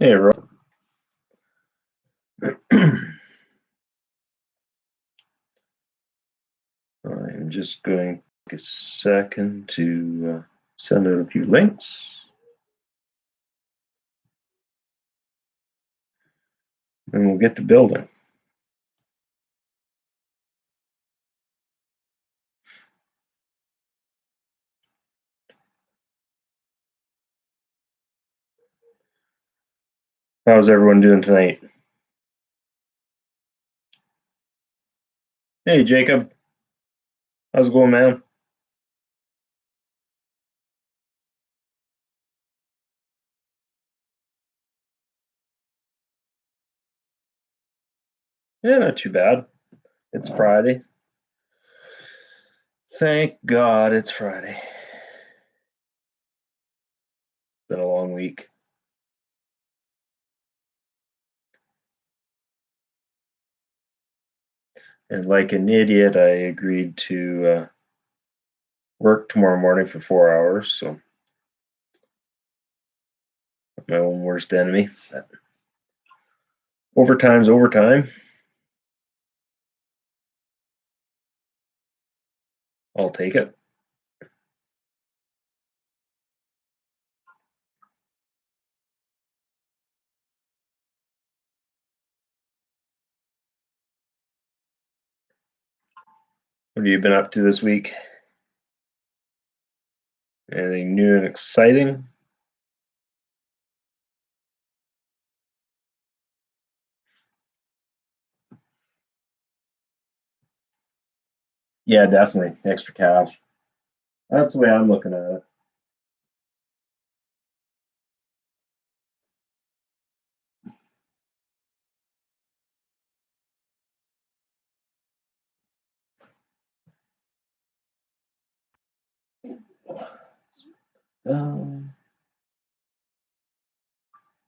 Hey, Ro. I'm just going to take a second to send out a few links. And we'll get to building. How's everyone doing tonight? Hey, Jacob. How's it going, man? Yeah, not too bad. It's Friday. Thank God it's Friday. It's been a long week. And like an idiot, I agreed to work tomorrow morning for 4 hours. So my own worst enemy. But overtime's overtime. I'll take it. What have you been up to this week? Anything new and exciting? Yeah, definitely. Extra cash. That's the way I'm looking at it.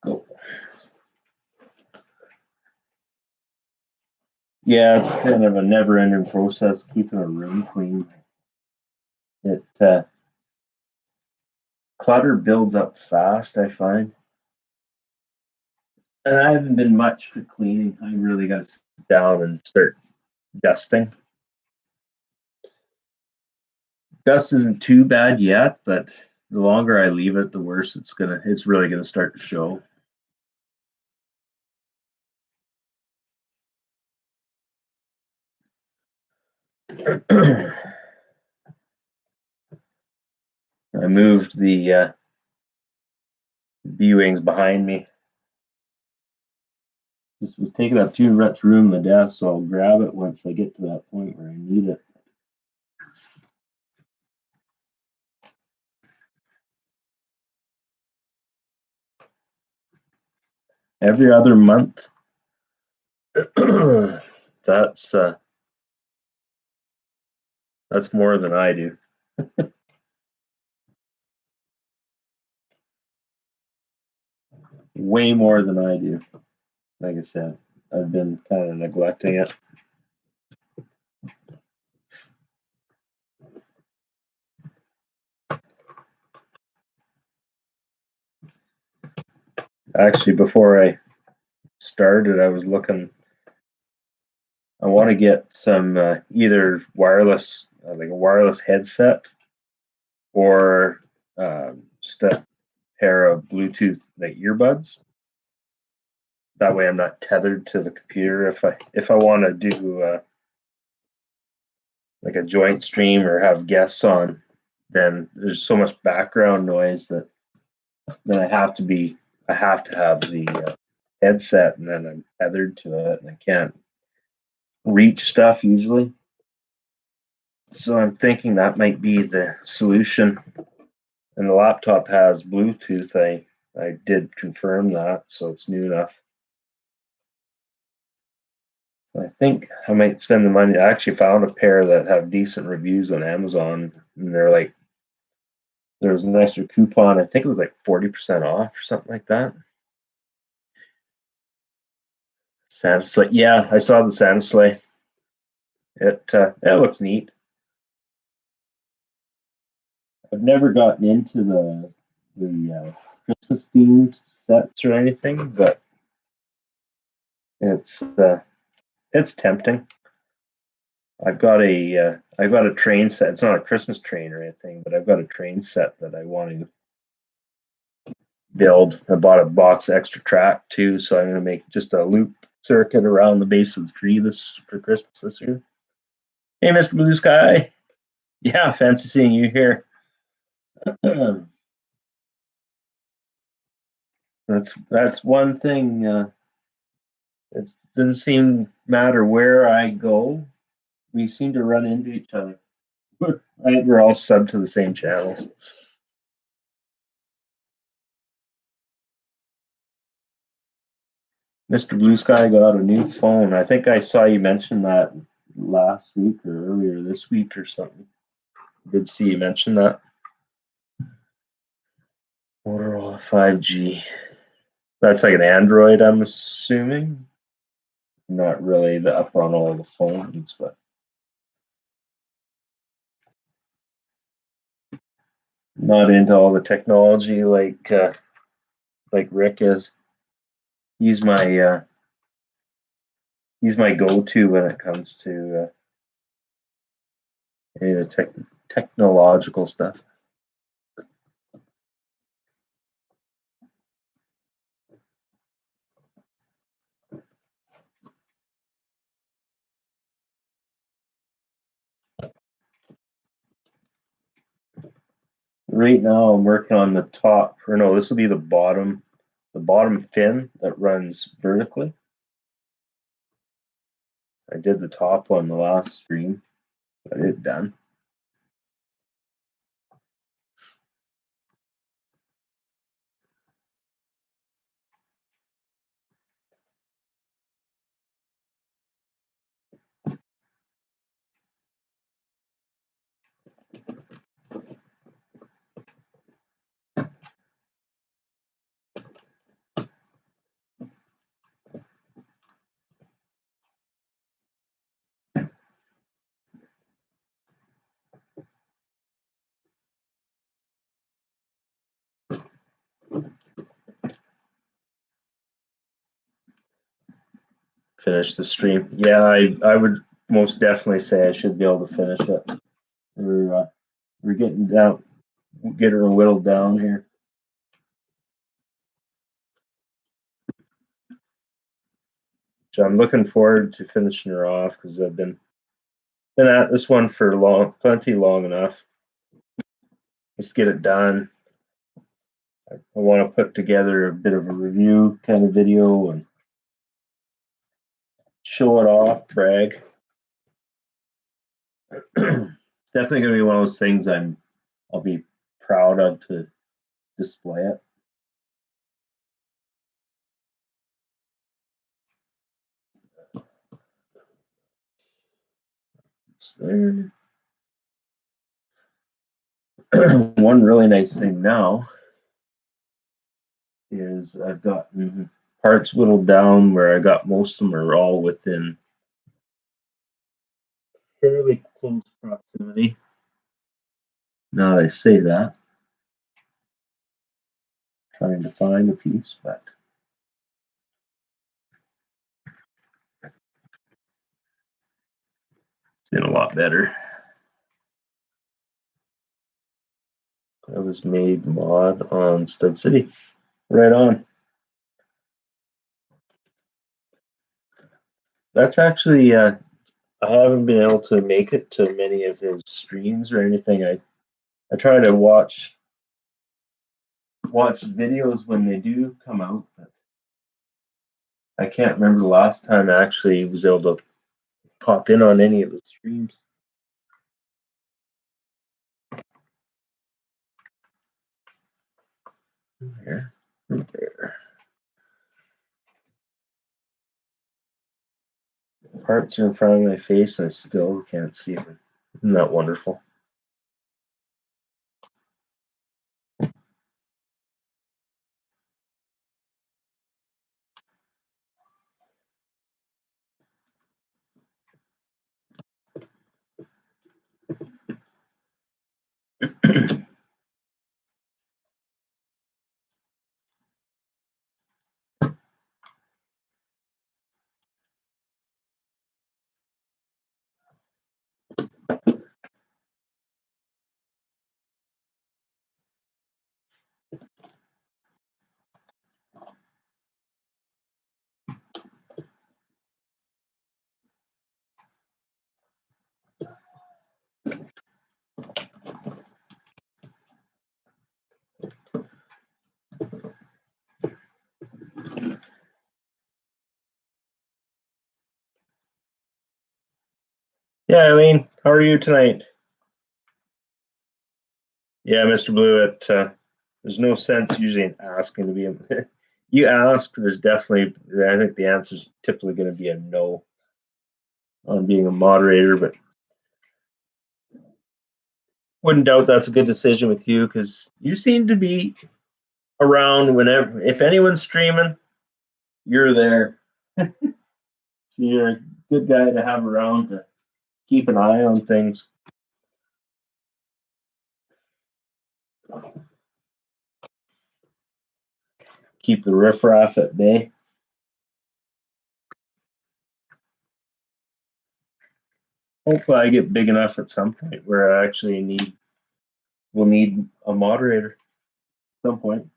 Go. Yeah, it's kind of a never-ending process keeping a room clean. It clutter builds up fast, I find. And I haven't been much for cleaning. I really got to sit down and start dusting. Dust isn't too bad yet, but the longer I leave it, the worse it's really gonna start to show. I moved the B-Wings behind me. This was taking up too much room in the desk, so I'll grab it once I get to that point where I need it. Every other month. That's more than I do. Way more than I do. Like I said, I've been kind of neglecting it. Actually, before I started, I was looking. I want to get some either wireless, like a wireless headset, or just a pair of Bluetooth like earbuds. That way, I'm not tethered to the computer. If I want to do like a joint stream or have guests on, then there's so much background noise that then I have to have the headset, and then I'm tethered to it, and I can't reach stuff usually. So I'm thinking that might be the solution. And the laptop has Bluetooth. I did confirm that, so it's new enough. I think I might spend the money. I actually found a pair that have decent reviews on Amazon, and they're like, there was an extra coupon. I think it was like 40% off or something like that. Santa sleigh. Yeah, I saw the Santa sleigh. It looks neat. I've never gotten into the Christmas themed sets or anything, but it's tempting. I've got a train set. It's not a Christmas train or anything, but I've got a train set that I want to build. I bought a box extra track too, so I'm going to make just a loop circuit around the base of the tree this for Christmas this year. Hey, Mr. Blue Sky. Yeah, fancy seeing you here. That's one thing. It doesn't seem matter where I go, we seem to run into each other. We're all sub to the same channels. Mr. Blue Sky got a new phone. I think I saw you mention that last week or earlier this week or something. Did see you mention that. Motorola 5G. That's like an Android, I'm assuming. Not really up on all the phones, but not into all the technology like Rick is. He's my go-to when it comes to any of the technological stuff. Right now, I'm working on the top, or no, this will be the bottom fin that runs vertically. I did the top one the last stream, got it done. Finish the stream. Yeah, I would most definitely say I should be able to finish it. We're getting down, getting her whittled down here. So I'm looking forward to finishing her off because I've been at this one for plenty long enough. Let's get it done. I want to put together a bit of a review kind of video and show it off, brag. It's definitely going to be one of those things I'll be proud of to display it. It's there. One really nice thing now is I've got parts whittled down where I got most of them are all within fairly close proximity. Now that I say that, trying to find a piece, but it's been a lot better. That was made mod on Stud City. Right on. That's actually I haven't been able to make it to many of his streams or anything. I try to watch videos when they do come out, but I can't remember the last time I actually was able to pop in on any of the streams. There, right there. Parts are in front of my face and I still can't see them. Isn't that wonderful? Yeah, Eileen, how are you tonight? Yeah, Mr. Blue, there's no sense usually in asking to be a. You ask, there's definitely. I think the answer is typically going to be a no on being a moderator, but wouldn't doubt that's a good decision with you because you seem to be around whenever. If anyone's streaming, you're there. So you're a good guy to have around to keep an eye on things. Keep the riffraff at bay. Hopefully, I get big enough at some point where I actually will need a moderator at some point.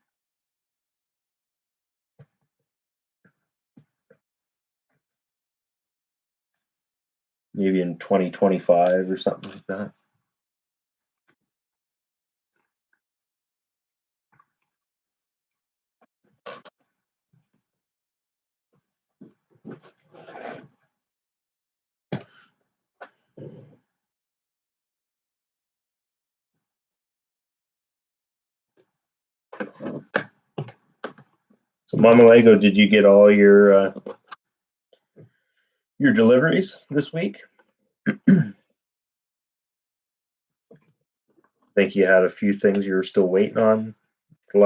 Maybe in 2025 or something like that. So, Mama Lego, did you get all your deliveries this week? I think you had a few things you were still waiting on the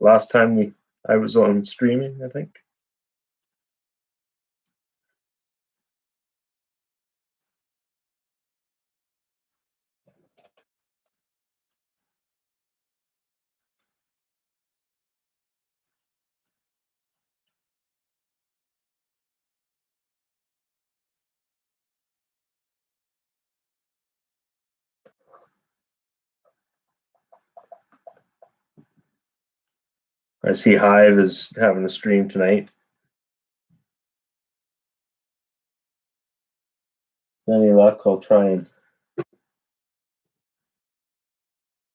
last time I was on streaming, I think. I see Hive is having a stream tonight. With any luck, I'll try and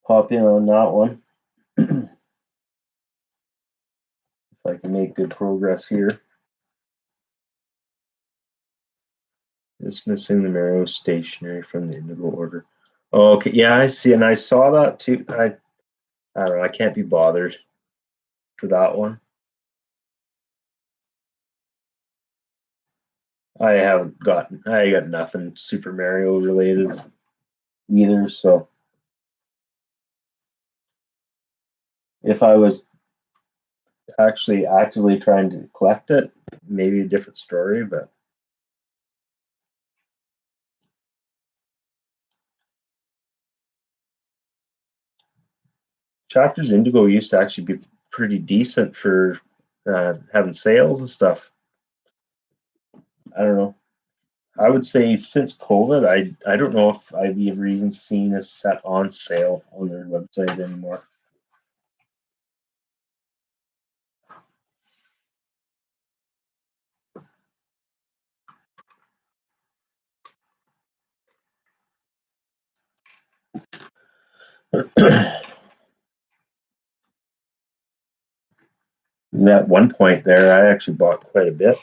pop in on that one. If I can make good progress here. Dismissing the Mario stationary from the Indigo order. Oh, okay, yeah, I see, and I saw that too. I don't know, I can't be bothered for that one. I got nothing Super Mario related either, so if I was actually actively trying to collect it, maybe a different story, but Chapters Indigo used to actually be pretty decent for having sales and stuff. I don't know. I would say since COVID, I don't know if I've ever even seen a set on sale on their website anymore. And at one point there, I actually bought quite a bit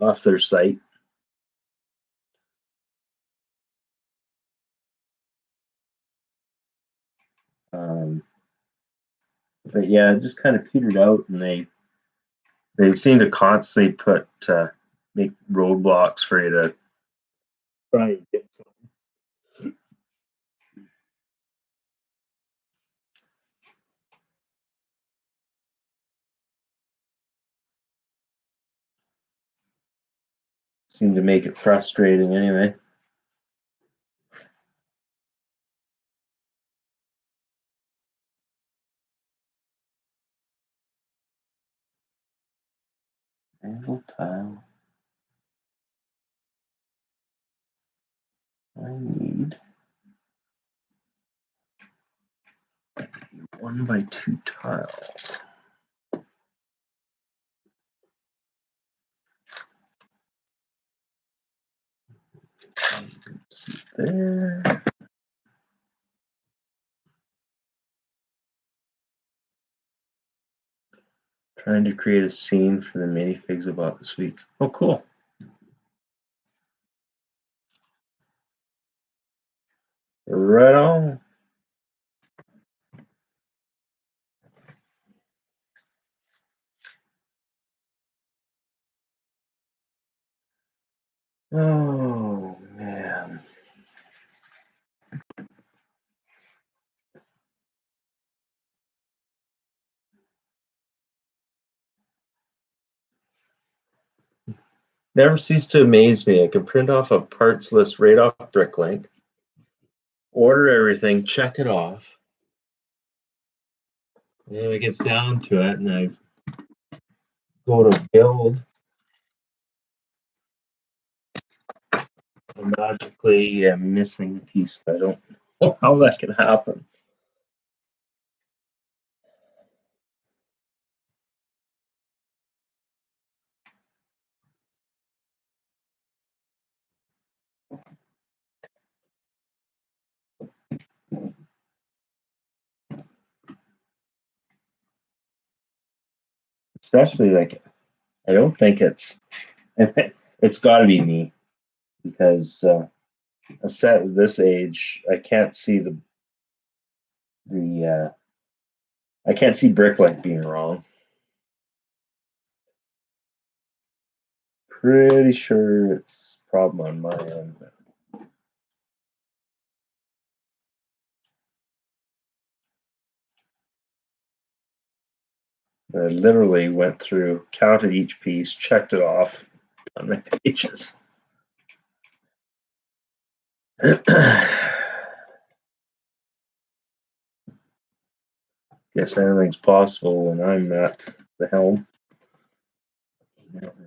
off their site. But yeah, it just kind of petered out, and they seem to constantly make roadblocks for you to try and get something. Seem to make it frustrating anyway. Angle tile. I need 1x2 tile. See there. Trying to create a scene for the minifigs I bought this week. Oh, cool. Right on. Oh man. Never cease to amaze me. I can print off a parts list right off Bricklink, order everything, check it off. And then it gets down to it, and I go to build. I'm magically missing a piece. I don't know how that can happen. Especially like I don't think it's got to be me because a set of this age, I can't see the I can't see Bricklink being wrong. Pretty sure it's a problem on my end. I literally went through, counted each piece, checked it off on my pages. Guess anything's possible when I'm at the helm. You never know.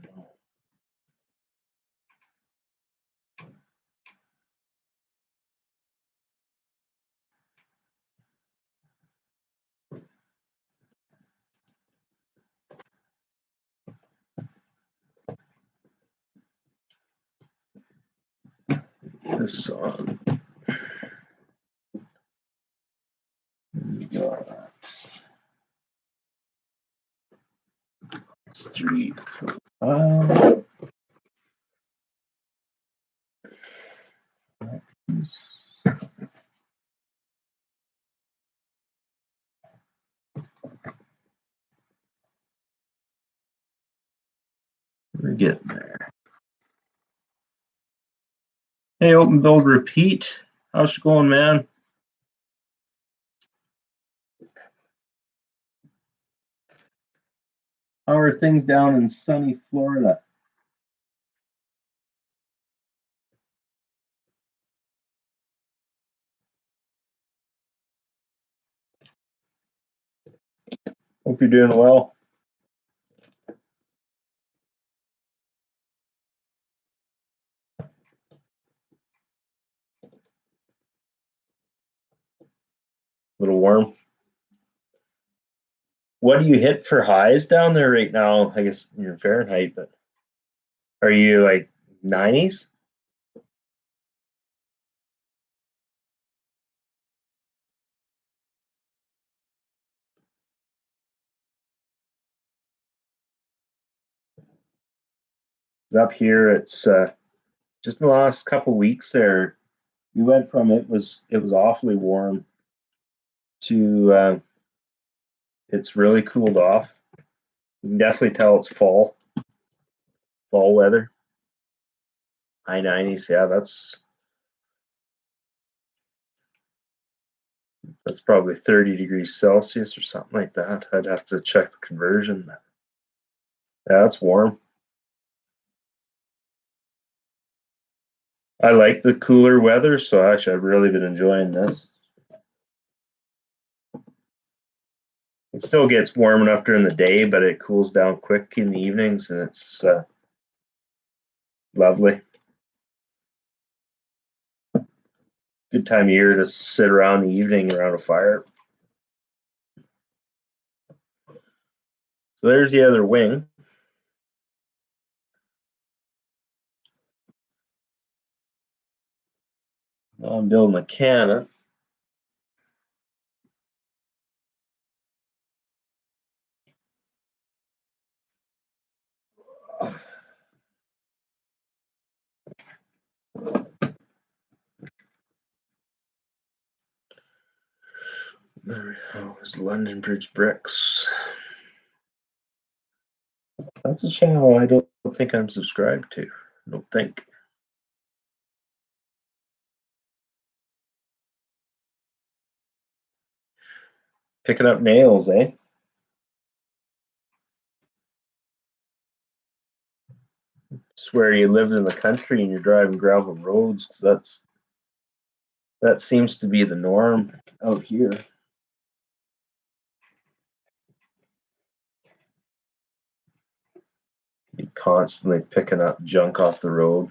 This song. It's 3. Um, we're getting there. Hey, open build repeat. How's it going, man? How are things down in sunny Florida? Hope you're doing well. A little warm. What do you hit for highs down there right now? I guess you're Fahrenheit, but are you like 90s? Up here, it's just in the last couple weeks there. We went from it was awfully warm to it's really cooled off. You can definitely tell it's fall weather. High 90s, yeah, that's probably 30 degrees Celsius or something like that. I'd have to check the conversion. Yeah, that's warm. I like the cooler weather, so actually I've really been enjoying this. It still gets warm enough during the day, but it cools down quick in the evenings, and it's lovely. Good time of year to sit around the evening around a fire. So there's the other wing. Now I'm building a cannon. There's London Bridge Bricks. That's a channel I don't think I'm subscribed to. I don't think. Picking up nails, eh? Swear you lived in the country and you're driving gravel roads, because that seems to be the norm out here. You're constantly picking up junk off the road.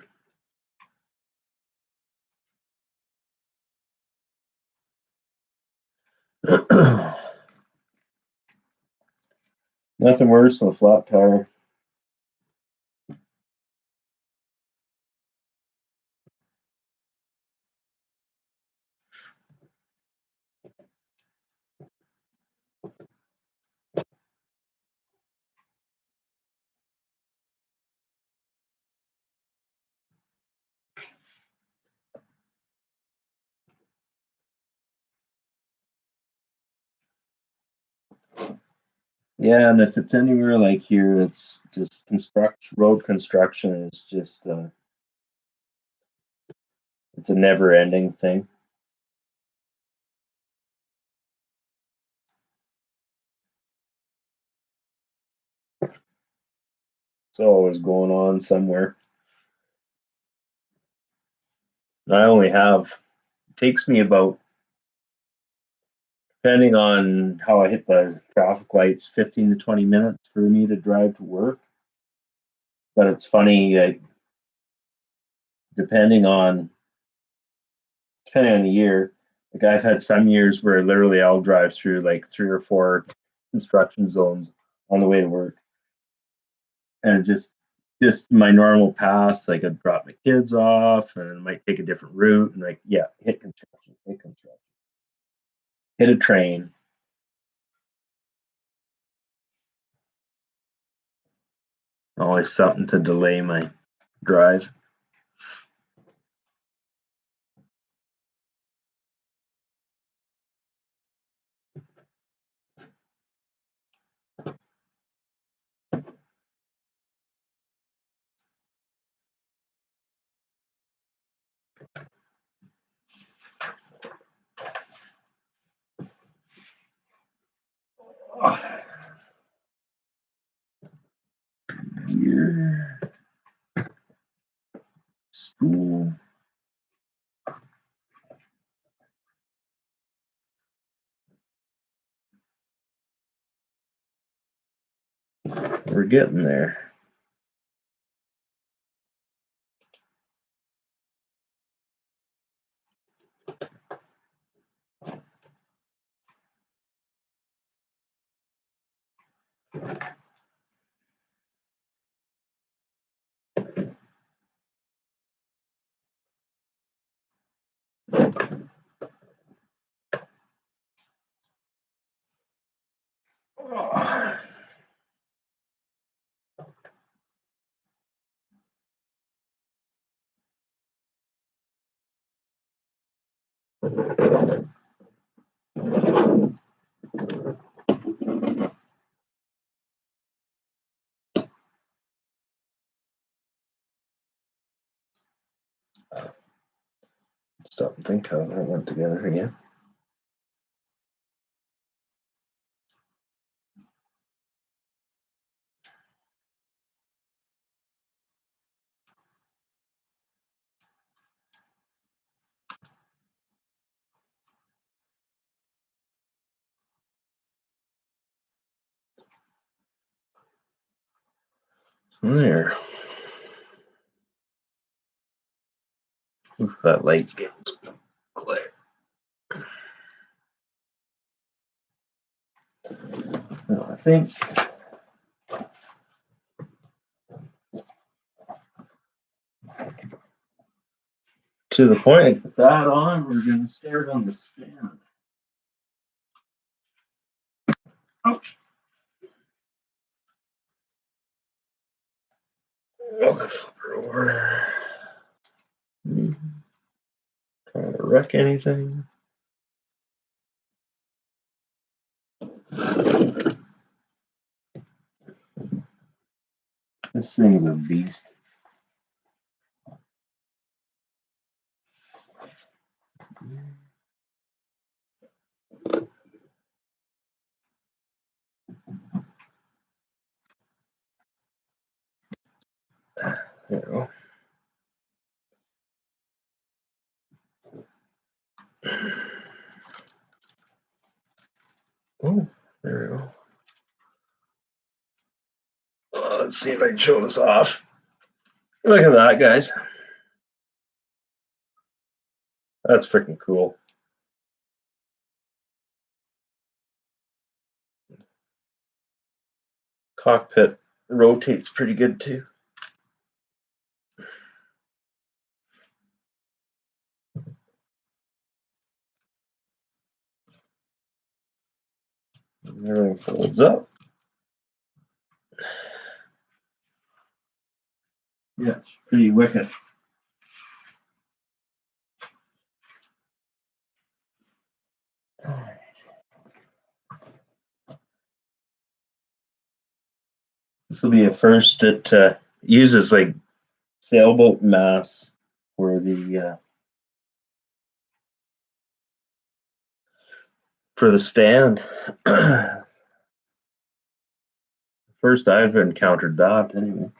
Nothing worse than a flat tire. Yeah, and if it's anywhere like here, it's just road construction is just it's a never-ending thing. It's always going on somewhere. And I only have, it takes me about, depending on how I hit the traffic lights, 15 to 20 minutes for me to drive to work. But it's funny, depending on the year. Like I've had some years where literally I'll drive through like 3 or 4 construction zones on the way to work, and just my normal path. Like I'd drop my kids off, and I might take a different route, and like hit construction, hit a train. Always something to delay my drive. Gear, school. We're getting there. Stop and think how that went together again. There. Oof, that light's getting clear. No, I think to the point with that on, we're going to start on the stand. Ouch. Flip her over. Trying to wreck anything. This thing's a beast. There we go. Oh, there we go. Let's see if I can show this off. Look at that, guys. That's freaking cool. Cockpit rotates pretty good too. Everything folds up. Yeah, it's pretty wicked. This will be a first. It uses like sailboat mass for the stand. First I've encountered that anyway.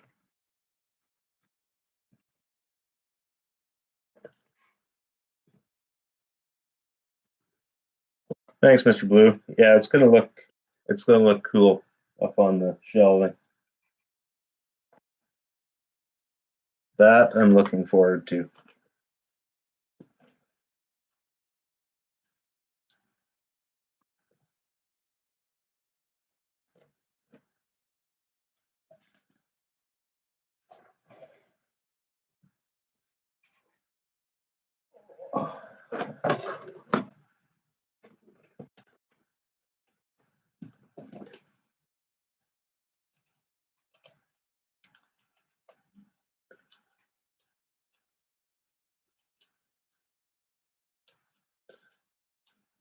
Thanks, Mr. Blue. Yeah, it's gonna look cool up on the shelving. That I'm looking forward to.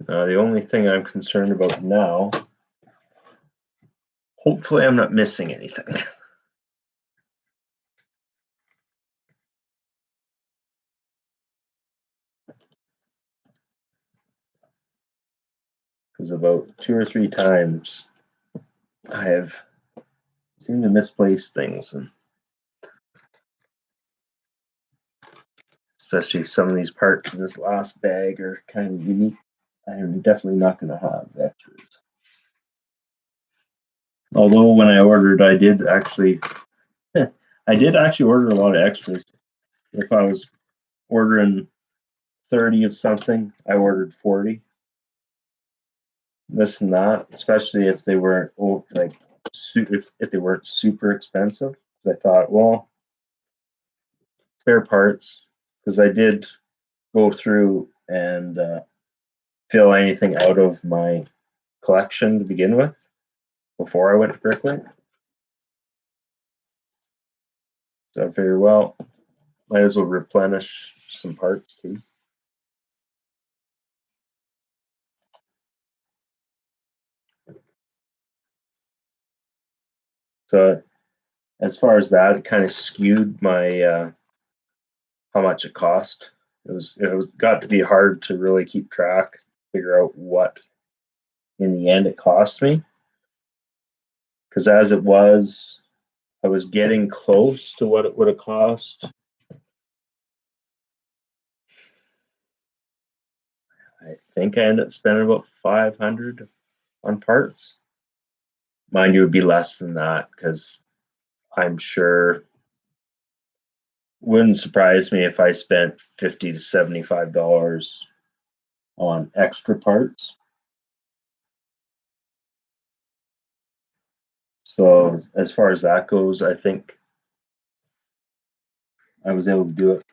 The only thing I'm concerned about now, hopefully I'm not missing anything. Because about 2 or 3 times I have seemed to misplace things, and especially some of these parts in this last bag are kind of unique. I'm definitely not going to have extras. Although when I ordered, I did actually order a lot of extras. If I was ordering 30 of something, I ordered 40. This and that, especially if they weren't if they weren't super expensive. Because I thought, well, spare parts. Because I did go through and fill anything out of my collection to begin with before I went to Bricklink. So I figured, well, might as well replenish some parts too. So as far as that, it kind of skewed my how much it cost. It was got to be hard to really keep track, figure out what in the end it cost me. Because as it was, I was getting close to what it would have cost. I think I ended up spending about 500 on parts. Mind you, it would be less than that because I'm sure wouldn't surprise me if I spent $50 to $75 on extra parts. So as far as that goes, I think I was able to do it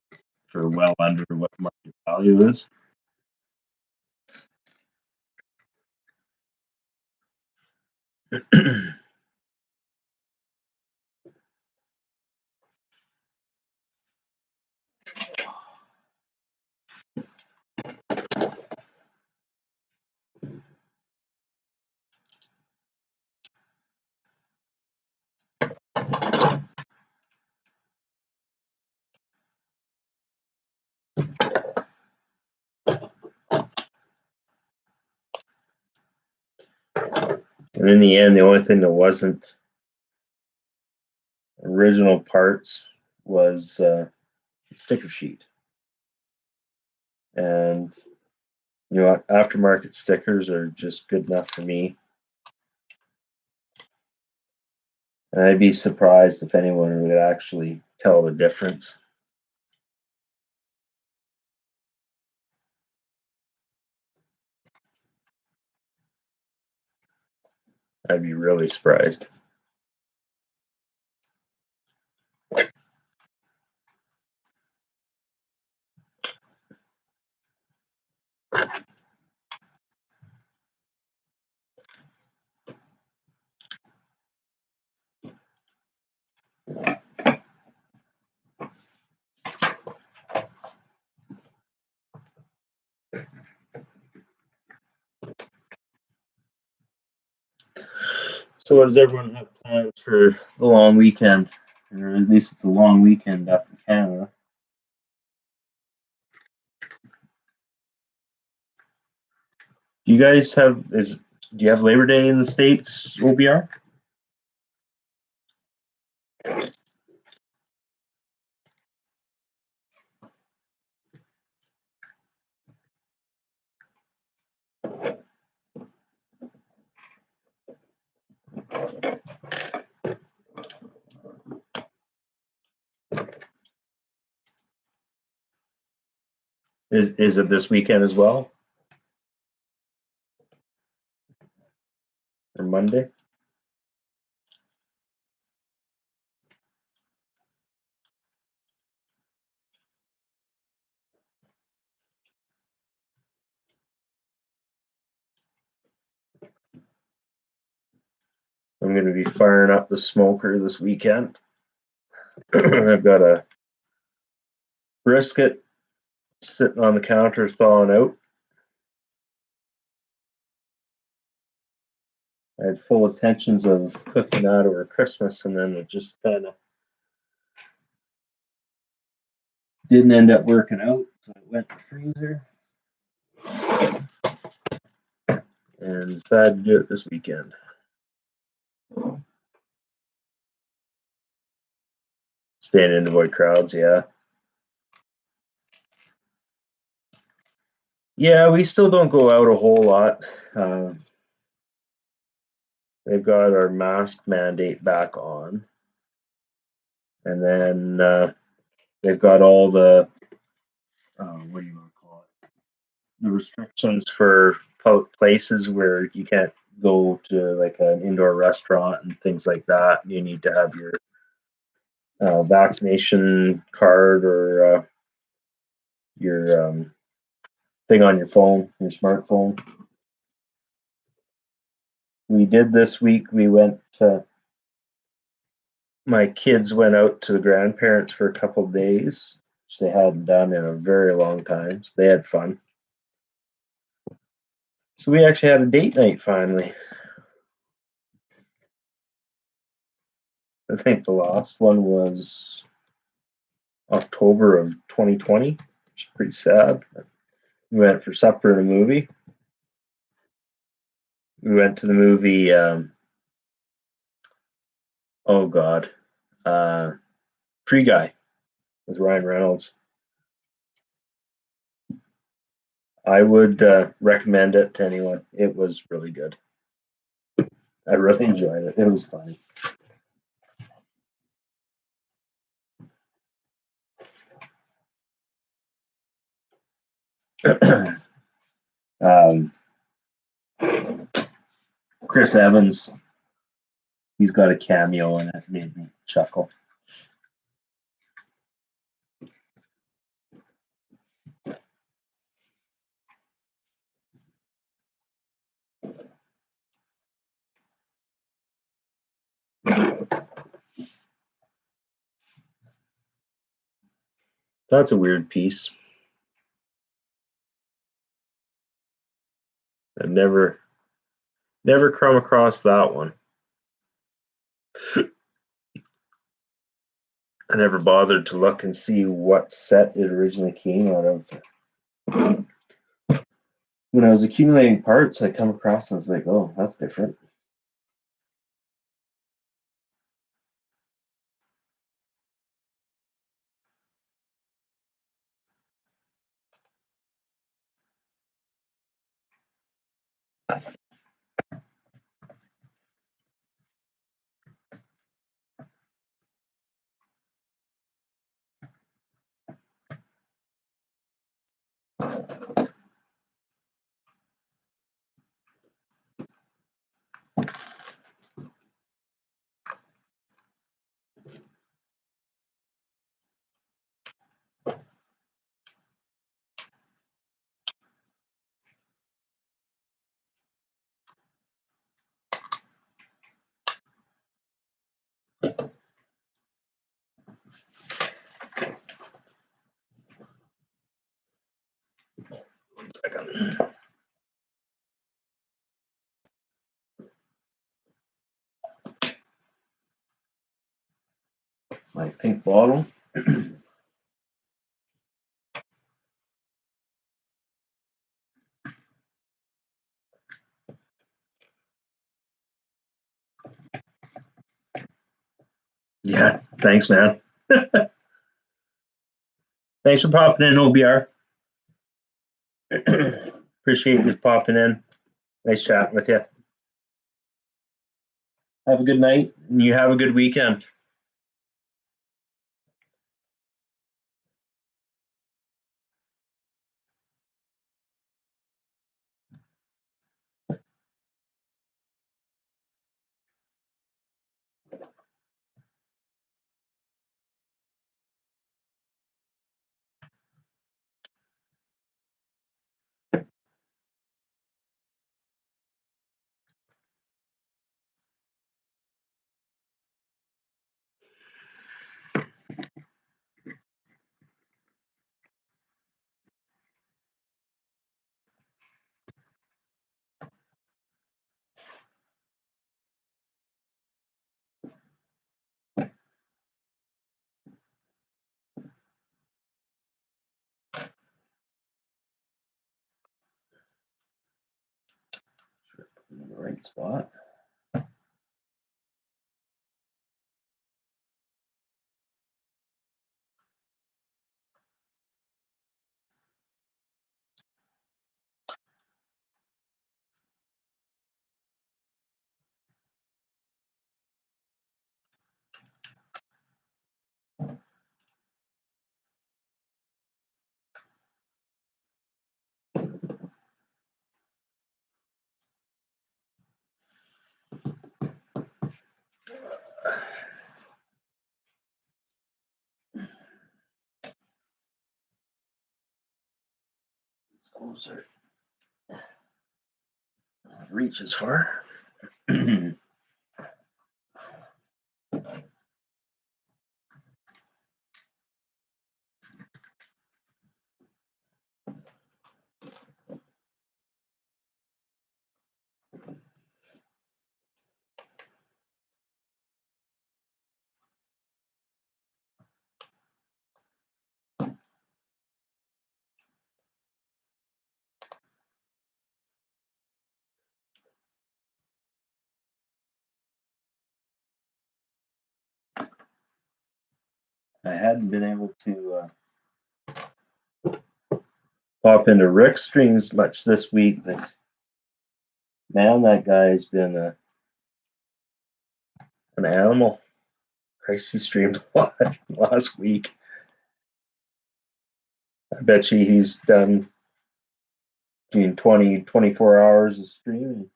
for well under what market value is. And in the end, the only thing that wasn't original parts was sticker sheet. And you know what? Aftermarket stickers are just good enough for me. And I'd be surprised if anyone would actually tell the difference. I'd be really surprised. So what does everyone have plans for the long weekend? Or at least it's a long weekend up in Canada. Do you guys have do you have Labor Day in the States, OBR? Is it this weekend as well? Or Monday? I'm going to be firing up the smoker this weekend. I've got a brisket sitting on the counter thawing out. I had full intentions of cooking that over Christmas, and then it just kind of didn't end up working out. So I went to the freezer and decided to do it this weekend. Staying in to avoid crowds, yeah. Yeah, we still don't go out a whole lot. They've got our mask mandate back on. And then they've got all the, what do you want to call it? The restrictions for places where you can't go to like an indoor restaurant and things like that. You need to have your vaccination card or your thing on your phone, your smartphone. We did this week. We went. My kids went out to the grandparents for a couple of days, which they hadn't done in a very long time. So they had fun. So we actually had a date night finally. I think the last one was October of 2020, which is pretty sad. We went for supper and a movie. We went to the movie. Oh God, Free Guy with Ryan Reynolds. I would recommend it to anyone. It was really good. I really enjoyed it. It was funny. Chris Evans, he's got a cameo in it. Made me chuckle. That's a weird piece. I've never come across that one. I never bothered to look and see what set it originally came out of. When I was accumulating parts, I come across and I was like, oh, that's different. Second. My pink bottle. Yeah, thanks, man. Thanks for popping in, OBR. Appreciate you popping in. Nice chatting with you. Have a good night, and you have a good weekend. In the right spot. It's closer. Reach as far. I hadn't been able to pop into Rick's streams much this week, but man, that guy's been an animal. Christ, he streamed a lot last week. I bet you he's done between 24 hours of streaming.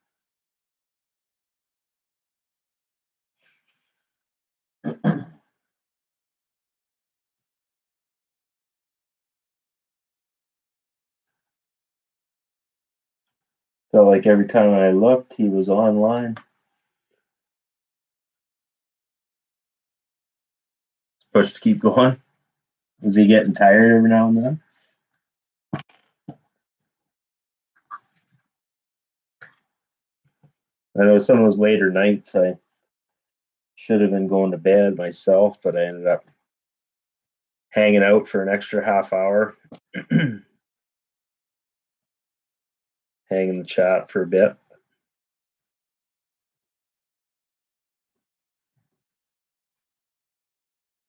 Felt like every time I looked, he was online. Supposed to keep going. Was he getting tired every now and then? I know some of those later nights I should have been going to bed myself, but I ended up hanging out for an extra half hour. Hang in the chat for a bit.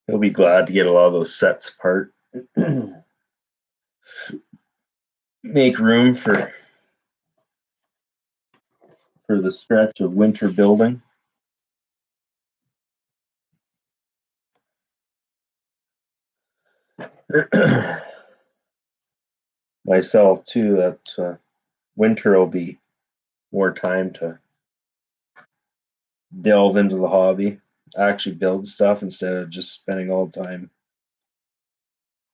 He'll be glad to get a lot of those sets apart. Make room for for the stretch of winter building. Myself too, that winter will be more time to delve into the hobby, actually build stuff instead of just spending all the time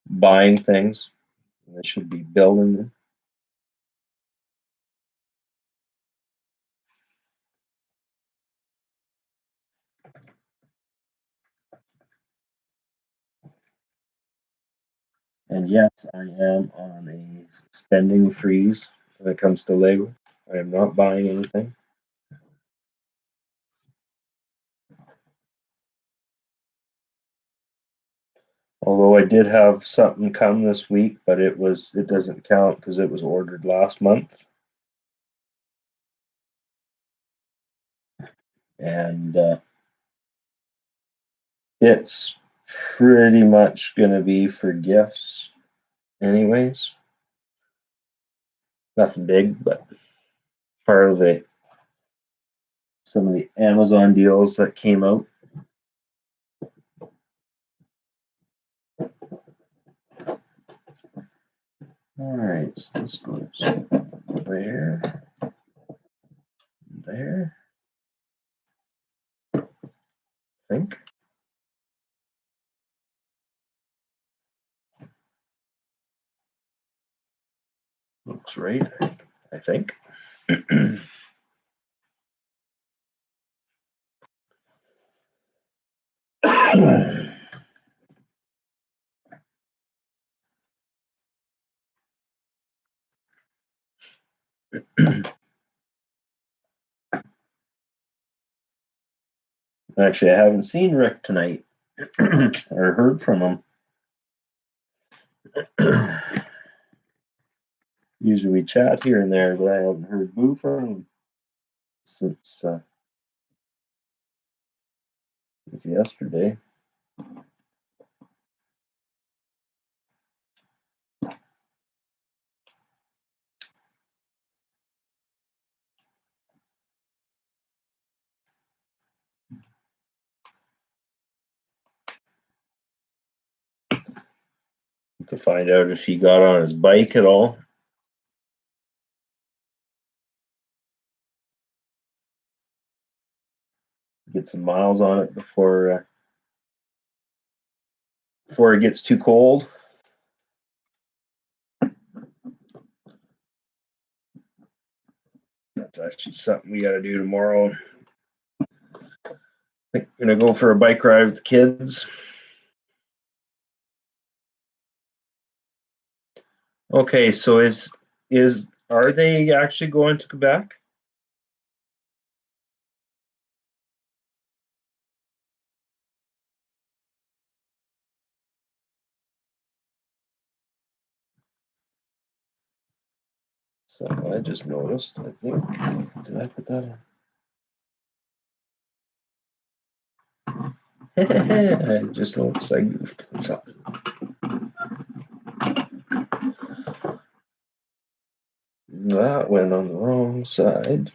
buying things. I should be building them. And yes, I am on a spending freeze when it comes to Lego. I am not buying anything. Although I did have something come this week, but it doesn't count because it was ordered last month. And it's pretty much going to be for gifts anyways. Nothing big, but part of some of the Amazon deals that came out. All right, so this goes there, there, I think. Looks right, I think. Actually, I haven't seen Rick tonight or heard from him. Usually we chat here and there, but I haven't heard boo from him since yesterday. To find out if he got on his bike at all. Get some miles on it before it gets too cold. That's actually something we got to do tomorrow. I think I'm gonna go for a bike ride with the kids. Okay, so are they actually going to Quebec? So I just noticed, I think. Did I put that in? I just noticed I goofed on something. That went on the wrong side.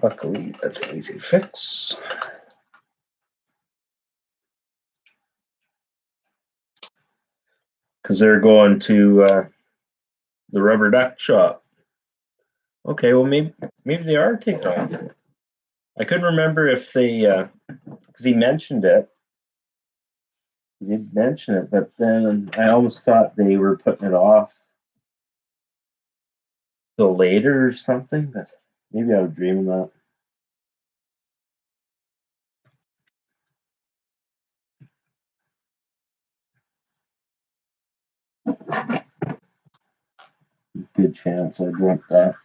Luckily, that's an easy fix. Because they're going to the rubber duck shop. Okay, well maybe they are taking off. I couldn't remember if they, because he mentioned it. He did mention it, but then I almost thought they were putting it off till later or something. But maybe I was dreaming that. Good chance I dreamt that.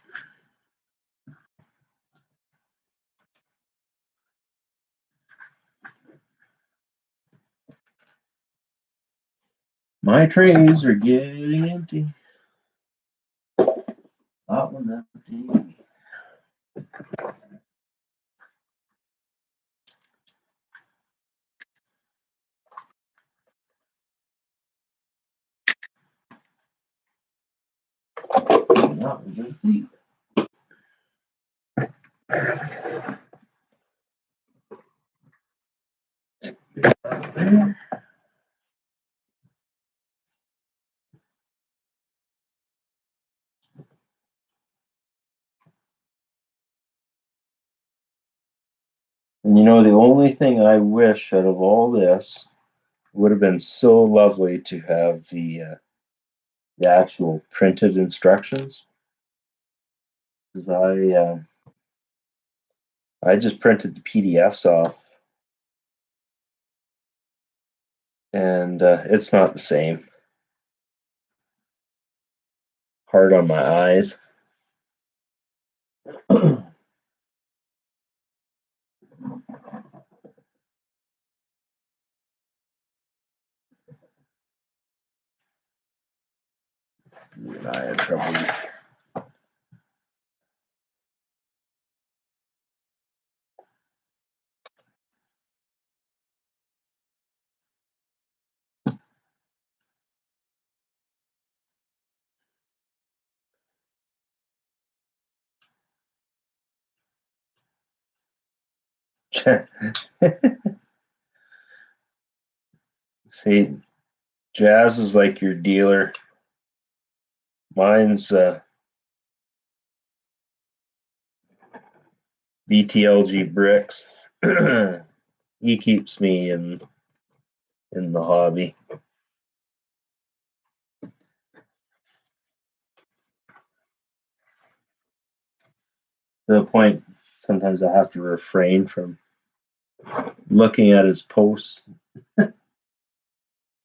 My trays are getting empty. That one's empty. that was complete. And you know, the only thing I wish out of all this would have been so lovely to have the actual printed instructions, because I just printed the PDFs off, and it's not the same. Hard on my eyes. And I had trouble. See, Jazz is like your dealer. Mine's BTLG Bricks. He keeps me in the hobby. To the point, sometimes I have to refrain from looking at his posts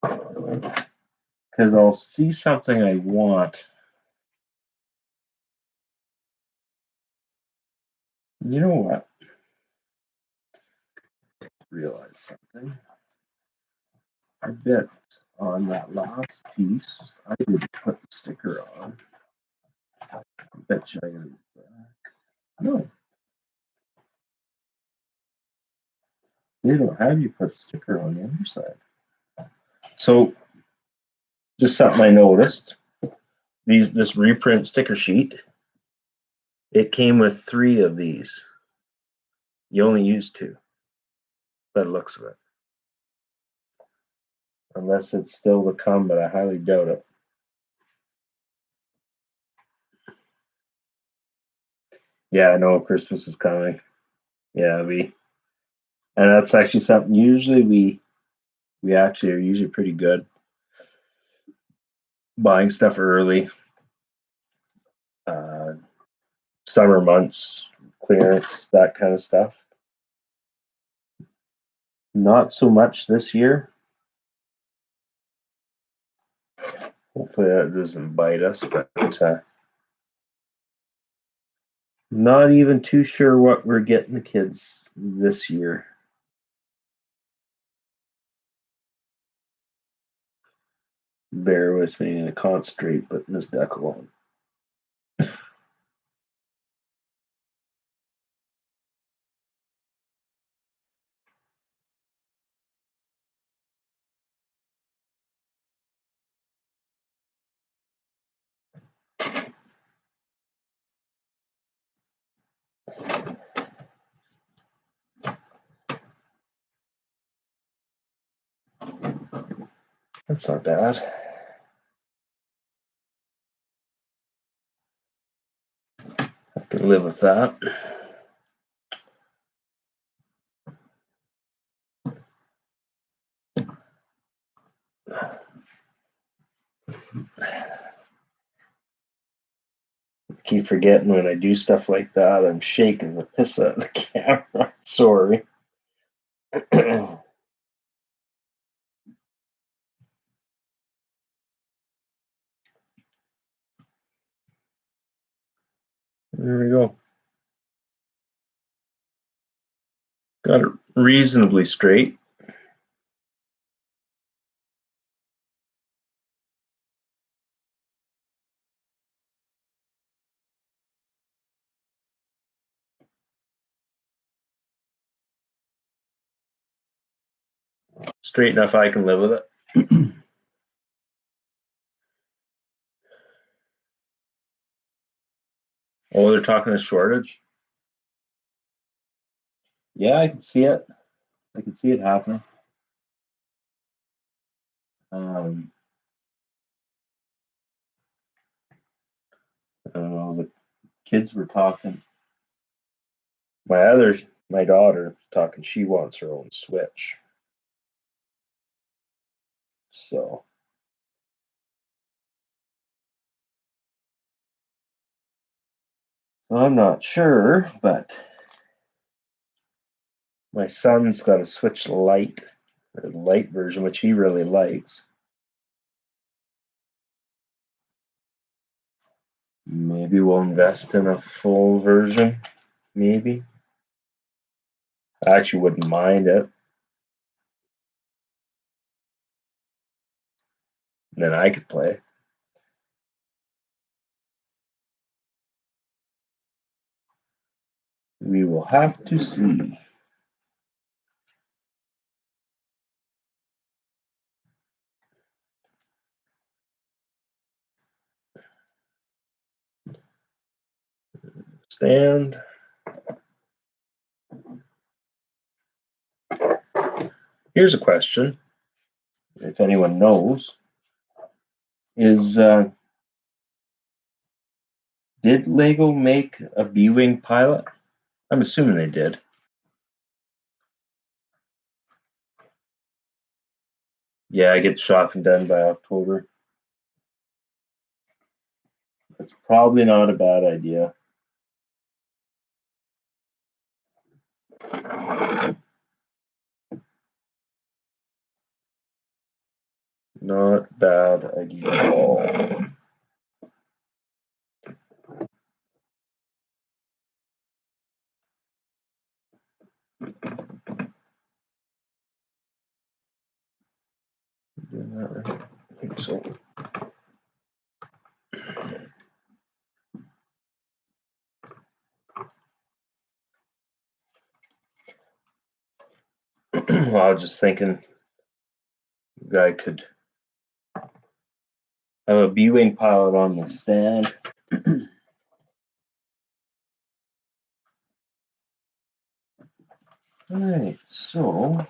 because I'll see something I want. You know what? Realize something. I bet on that last piece, I didn't put the sticker on. I bet you I got it back. No, they don't have you put a sticker on the underside. So, just something I noticed. This reprint sticker sheet, it came with 3 of these. You only use 2, by the looks of it. Unless it's still to come, but I highly doubt it. Yeah, I know Christmas is coming. Yeah, and that's actually something usually we actually are usually pretty good buying stuff early. Summer months, clearance, that kind of stuff. Not so much this year. Hopefully that doesn't bite us, but not even too sure what we're getting the kids this year. Bear with me, I concentrate putting this deck on. That's not bad. I can live with that. Keep forgetting when I do stuff like that, I'm shaking the piss out of the camera. Sorry. There we go. Got it reasonably straight. Straight enough I can live with it. Oh, they're talking a shortage. Yeah, I can see it. I can see it happening. Um, I don't know. The kids were talking. My daughter, talking. She wants her own Switch. So I'm not sure, but my son's got a Switch Lite, the light version, which he really likes. Maybe we'll invest in a full version. Maybe. I actually wouldn't mind it. Then I could play. We will have to see. Stand. Here's a question, if anyone knows, is did Lego make a B-Wing pilot? I'm assuming they did. Yeah, I get shopping done by October. That's probably not a bad idea. Not bad idea at all. Doing that right? I think so. Well, I was just thinking, the guy could have a B-Wing pilot on the stand. All right, so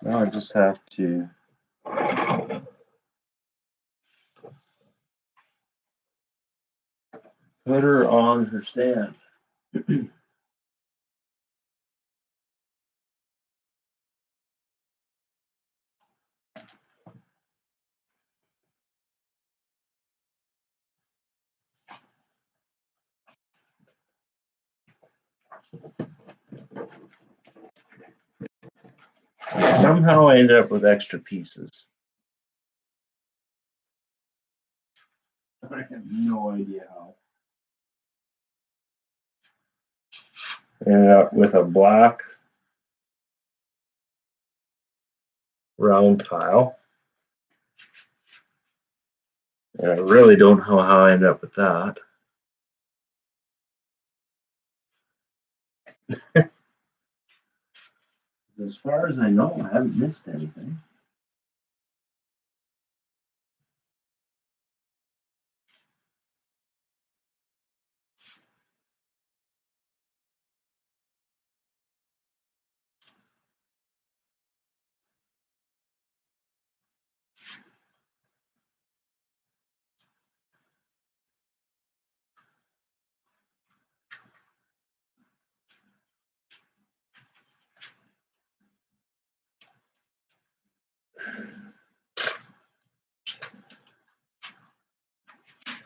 now I just have to put her on her stand. Somehow I ended up with extra pieces. I have no idea how. Ended up with a black round tile. And I really don't know how I ended up with that. As far as I know, I haven't missed anything.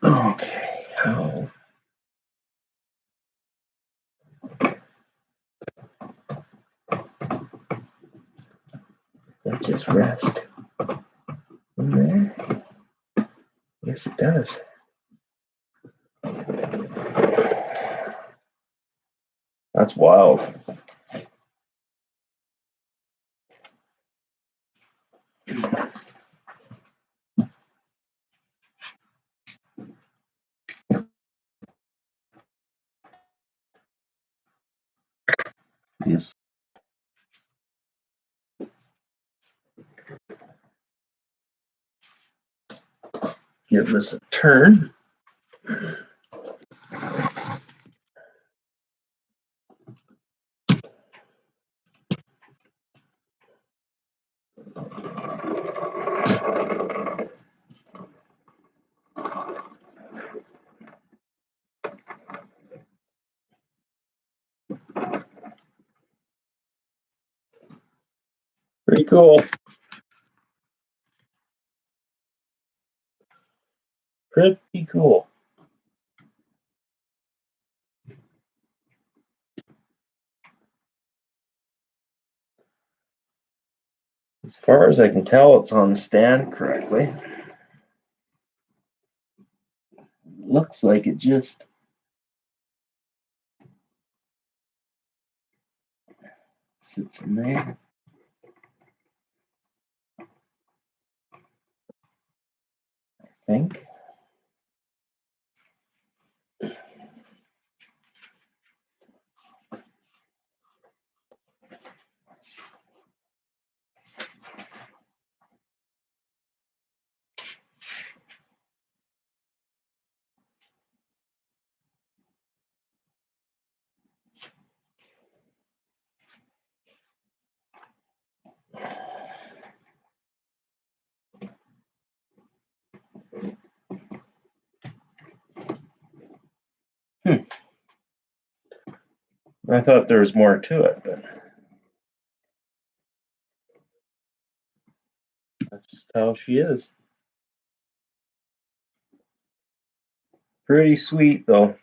Okay, how? Does that just rest in there? Yes, it does. That's wild. Yes. give this a turn. Pretty cool. Pretty cool. As far as I can tell, it's on the stand correctly. Looks like it just sits in there. I think. I thought there was more to it, but that's just how she is. Pretty sweet, though.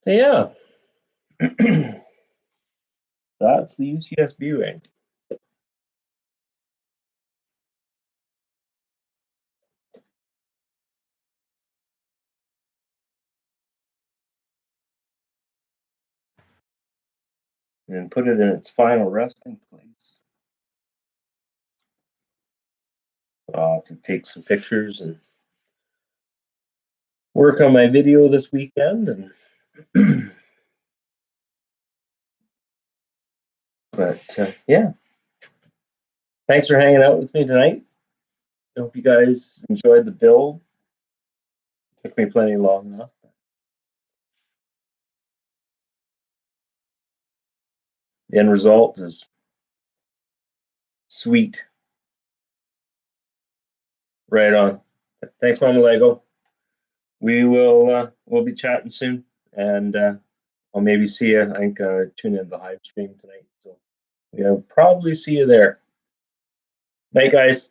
So, yeah. That's the UCS B-Wing. And put it in its final resting place. To take some pictures and work on my video this weekend. And but yeah, thanks for hanging out with me tonight. I hope you guys enjoyed the build. It took me plenty long enough. The end result is sweet. Right on. Thanks, Mama Lego. We'll be chatting soon, and I'll maybe see you. I think tune in the live stream tonight, so we'll probably see you there. Night, guys.